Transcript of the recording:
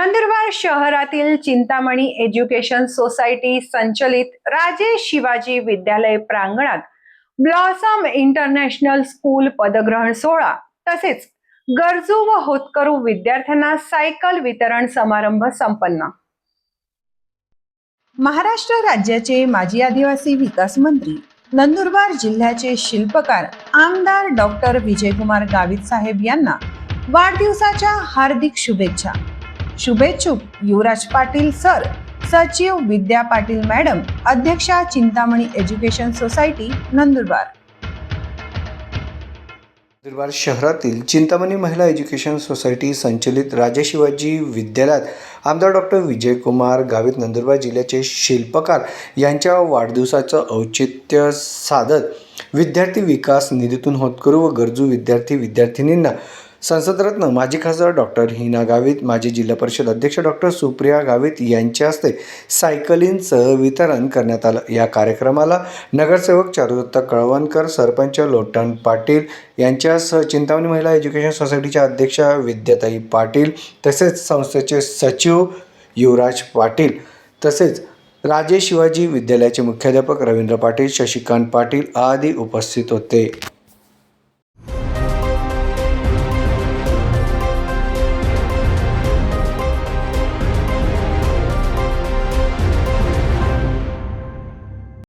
नंदुरबार शहरातील Chintamani education society संचलित राजे शिवाजी विद्यालय प्रांगणात ब्लॉसम इंटरनॅशनल स्कूल पदग्रहण सोहळा तसेच गरजू व होतकरू विद्यार्थ्यांना सायकल वितरण समारंभ संपन्न। महाराष्ट्र राज्याचे माजी आदिवासी विकास मंत्री, नंदुरबार जिल्ह्याचे शिल्पकार आमदार डॉक्टर विजयकुमार गावित साहेब यांना वाढदिवसाच्या हार्दिक शुभेच्छा। शुभेच्छुक युवराज पाटील सर, सचिव विद्या पाटील मॅडम, अध्यक्षा चिंतामणी एज्युकेशन सोसायटी नंदुरबार। नंदुरबार शहरातील चिंतामणी महिला एज्युकेशन सोसायटी संचलित राजे शिवाजी विद्यालयात आमदार डॉक्टर विजयकुमार गावित नंदुरबार जिल्ह्याचे शिल्पकार यांच्या वाढदिवसाचं औचित्य साधत विद्यार्थी विकास निधीतून होतकरू व गरजू विद्यार्थी-विद्यार्थिनींना संसदरत्न माजी खासदार डॉक्टर हिना गावित, माजी जिल्हा परिषद अध्यक्ष डॉक्टर सुप्रिया गावित यांच्या हस्ते सायकलींचं वितरण करण्यात आलं। या कार्यक्रमाला नगरसेवक चारुदत्त कळवणकर, सरपंच लोटन पाटील यांच्यासह चिंतामणी महिला एज्युकेशन सोसायटीच्या अध्यक्षा विद्याताई पाटील तसेच संस्थेचे सचिव युवराज पाटील तसेच राजे शिवाजी विद्यालयाचे मुख्याध्यापक रवींद्र पाटील, शशिकांत पाटील आदी उपस्थित होते।